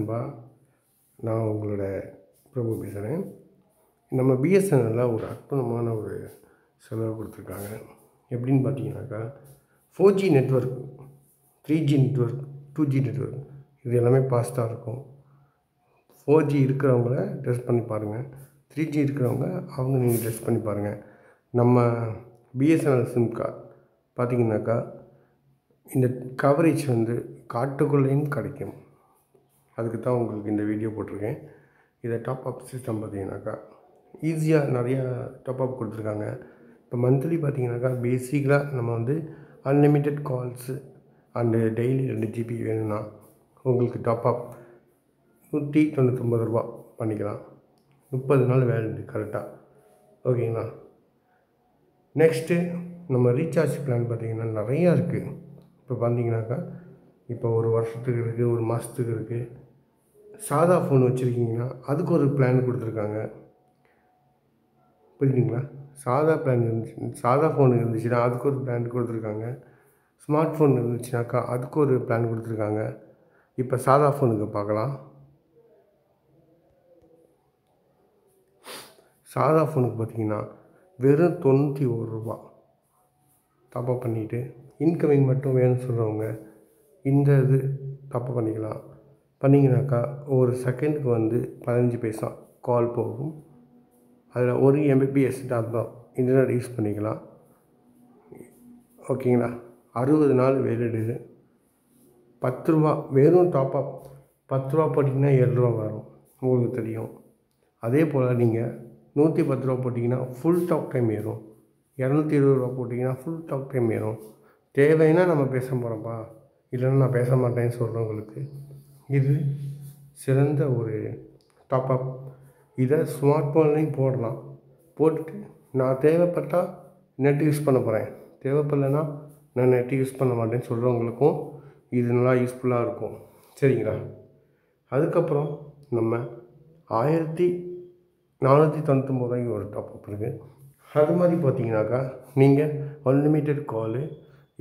நண்பா, நான் உங்களோட பிரபு பேசுகிறேன். நம்ம பிஎஸ்என்எல்லில் ஒரு அற்புதமான ஒரு செலவு கொடுத்துருக்காங்க. எப்படின்னு பார்த்தீங்கன்னாக்கா 4G network, 3G network, 2G network இது எல்லாமே ஃபாஸ்ட்டாக இருக்கும். 4G இருக்கிறவங்கள டெஸ்ட் பண்ணி பாருங்கள், 3G இருக்கிறவங்க நீங்கள் டெஸ்ட் பண்ணி பாருங்கள். நம்ம பிஎஸ்என்எல் சிம் கார்டு பார்த்திங்கனாக்கா இந்த கவரேஜ் காட்டுக்குள்ளேயும் கிடைக்கும். அதுக்கு தான் உங்களுக்கு இந்த வீடியோ போட்டிருக்கேன். இதை டாப் அப் சிஸ்டம் பார்த்திங்கனாக்கா ஈஸியாக நிறையா டாப் அப் கொடுத்துருக்காங்க. இப்போ மந்த்லி பார்த்திங்கனாக்கா பேசிக்கலாக நம்ம unlimited calls and daily 2 GB வேணும்னா உங்களுக்கு டாப் அப் 199 ரூபா பண்ணிக்கலாம். 30 நாள் வேலிட் கரெக்டாக. ஓகேங்களா? நெக்ஸ்ட்டு நம்ம ரீசார்ஜ் பிளான் பார்த்திங்கன்னா நிறையா இருக்குது. இப்போ பார்த்தீங்கன்னாக்கா இப்போ ஒரு வருஷத்துக்கு இருக்குது, ஒரு மாதத்துக்கு இருக்குது. சாதா ஃபோன் வச்சுருக்கீங்கன்னா அதுக்கு ஒரு பிளான் கொடுத்துருக்காங்க. புரியுதுங்களா? சாதா பிளான் சாதா ஃபோன் இருந்துச்சுன்னா அதுக்கு ஒரு பிளான் கொடுத்துருக்காங்க. ஸ்மார்ட் ஃபோன் இருந்துச்சுனாக்கா அதுக்கு ஒரு பிளான் கொடுத்துருக்காங்க. இப்போ சாதா ஃபோனுக்கு பார்க்கலாம். சாதா ஃபோனுக்கு பார்த்திங்கன்னா வெறும் 91 ரூபா டாப்அப் பண்ணிவிட்டு இன்கமிங் மட்டும் வேணும்னு சொல்கிறவங்க இந்த டாப்அப் பண்ணிங்கனாக்கா ஒரு செகண்டுக்கு 15 பைசா கால் போகும். அதில் 1 Mbps டாட்டா இன்டர்நெட் யூஸ் பண்ணிக்கலாம். ஓகேங்களா? 60 நாள் வேலிடு. 10 ரூபா வெறும் டாப்அப் 10 ரூபா போட்டிங்கன்னா 7 ரூபா வரும், உங்களுக்கு தெரியும். அதே போல் நீங்கள் 110 ரூபா போட்டிங்கன்னா ஃபுல் டாக் டைம் ஏறும். 220 ரூபா போட்டிங்கன்னா ஃபுல் டாக் டைம் ஏறும். தேவைன்னா நம்ம பேச போகிறோம்ப்பா, இல்லைன்னா நான் பேச மாட்டேன்னு சொல்கிறவங்களுக்கு இது சிறந்த ஒரு டாப்அப். இதை ஸ்மார்ட் ஃபோன்லேயும் போடலாம். போட்டுட்டு நான் தேவைப்பட்டால் நெட் யூஸ் பண்ண போகிறேன், தேவைப்படலைன்னா நான் நெட் யூஸ் பண்ண மாட்டேன்னு சொல்கிறவங்களுக்கும் இது நல்லா யூஸ்ஃபுல்லாக இருக்கும். சரிங்களா? அதுக்கப்புறம் நம்ம 1499 ரூபாய்க்கு ஒரு டாப்அப் இருக்குது. அது மாதிரி பார்த்தீங்கன்னாக்கா நீங்கள் அன்லிமிட்டெட் காலு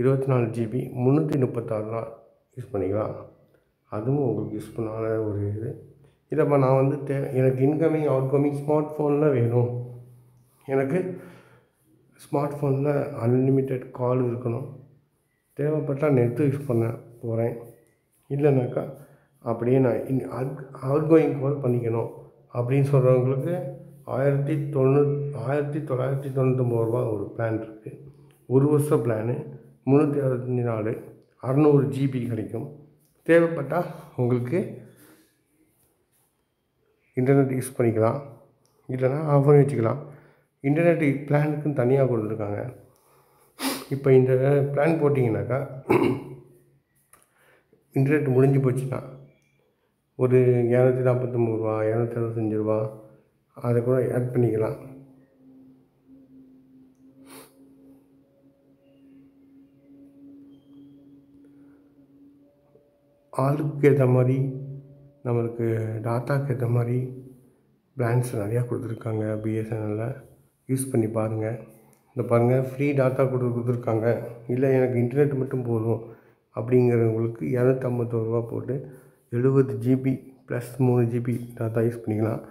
24 GB 336 நாள் யூஸ் பண்ணிக்கலாம். அதுவும் உங்களுக்கு யூஸ்ஃபுல்லான ஒரு இது. இதப்போ நான் எனக்கு இன்கமிங் அவுட்கமிங் ஸ்மார்ட் ஃபோனில் வேணும், எனக்கு ஸ்மார்ட் ஃபோனில் அன்லிமிட்டெட் கால் இருக்கணும், தேவைப்பட்டால் நெட்டு யூஸ் பண்ண போகிறேன், இல்லைனாக்கா அப்படியே நான் அவுட்கோயிங் கால் பண்ணிக்கணும் அப்படின்னு சொல்கிறவங்களுக்கு 1999 ரூபா ஒரு பிளான் இருக்குது. ஒரு வருஷம் பிளானு 365 நாள் 600 GB கிடைக்கும். தேவைப்பட்டால் உங்களுக்கு இன்டர்நெட் யூஸ் பண்ணிக்கலாம், இல்லைனா ஆஃப் பண்ணி வச்சுக்கலாம். இன்டர்நெட் பிளானுக்குன்னு தனியாக கொடுத்துருக்காங்க. இப்போ இந்த பிளான் போட்டிங்கனாக்கா இன்டர்நெட் முடிஞ்சு போச்சுன்னா ஒரு 249 ரூபா 265 ரூபா அதை கூட ஆட் பண்ணிக்கலாம். ஆளுக்கு ஏற்ற மாதிரி நம்மளுக்கு டாட்டாக்கு ஏற்ற மாதிரி பிளான்ஸ் நிறையா கொடுத்துருக்காங்க. பிஎஸ்என்எல்லில் யூஸ் பண்ணி பாருங்கள். இந்த பாருங்கள், ஃப்ரீ டாட்டா கொடுத்துருக்காங்க. இல்லை எனக்கு இன்டர்நெட் மட்டும் போதும் அப்படிங்கிறவங்களுக்கு 251 ரூபா போட்டு 70 GB plus 3 GB tata use பண்ணிக்கலாம்.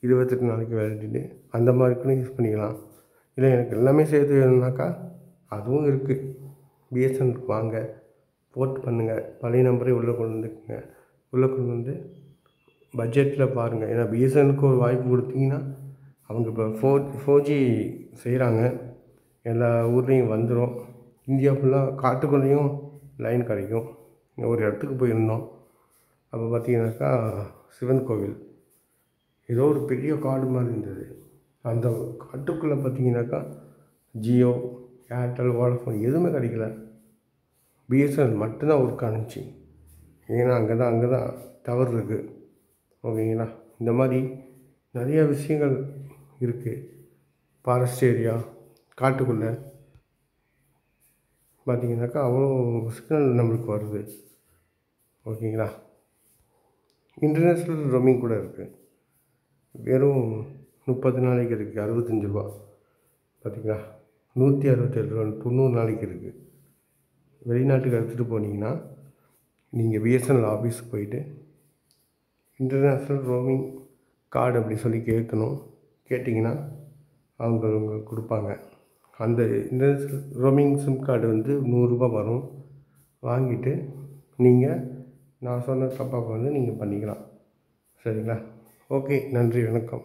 28 நாளைக்கு வேலிடிட்டு அந்த மாதிரி கூட யூஸ் பண்ணிக்கலாம். இல்லை எனக்கு எல்லாமே சேர்த்து வேணும்னாக்கா அதுவும் இருக்குது. பிஎஸ்என்எல்க்கு வாங்க, போர்ட் பண்ணுங்கள், பழைய நம்பரே உள்ளே கொண்டு வந்து பட்ஜெட்டில் பாருங்கள். ஏன்னா பிஎஸ்என்எல்க்கு ஒரு வாய்ப்பு கொடுத்தீங்கன்னா அவங்க இப்போ 4G செய்கிறாங்க, எல்லா ஊர்லேயும் வந்துடும். இந்தியா ஃபுல்லாக காட்டுக்குள்ளேயும் லைன் கிடைக்கும். ஒரு இடத்துக்கு போயிருந்தோம், அப்போ பார்த்தீங்கன்னாக்கா சிவன் கோவில் ஏதோ ஒரு பெரிய காடு மாதிரி இருந்தது. அந்த காட்டுக்குள்ளே பார்த்தீங்கன்னாக்கா ஜியோ, ஏர்டெல், வோடஃபோன் எதுவுமே கிடைக்கல. பிஎஸ்என்எல் மட்டும்தான் ஒர்க் ஆனிச்சு. ஏன்னா அங்கே தான் டவர் இருக்குது. ஓகேங்களா? இந்த மாதிரி நிறைய விஷயங்கள் இருக்குது. ஃபாரஸ்ட் ஏரியா காட்டுக்குள்ளே பார்த்திங்கனாக்கா அவ்வளோ சிக்னல் நம்மளுக்கு வருது. ஓகேங்களா? இன்டர்நேஷ்னல் ரோமிங் கூட இருக்குது. வெறும் 30 நாளைக்கு இருக்குது, 65 ரூபா. பார்த்திங்களா? 167 ரூபா 90 நாளைக்கு இருக்குது. வெளிநாட்டுக்கு எடுத்துகிட்டு போனீங்கன்னா நீங்கள் பிஎஸ்என்எல் ஆஃபீஸுக்கு போயிட்டு இன்டர்நேஷ்னல் ரோமிங் கார்டு அப்படி சொல்லி கேட்டிங்கன்னா அவங்க உங்களுக்கு கொடுப்பாங்க. அந்த இன்டர்நேஷ்னல் ரோமிங் சிம் கார்டு வந்து 100 வரும். வாங்கிட்டு நீங்கள் நான் சொன்ன டாப்அப் வந்து நீங்கள் பண்ணிக்கலாம். சரிங்களா? ஓகே, நன்றி, வணக்கம்.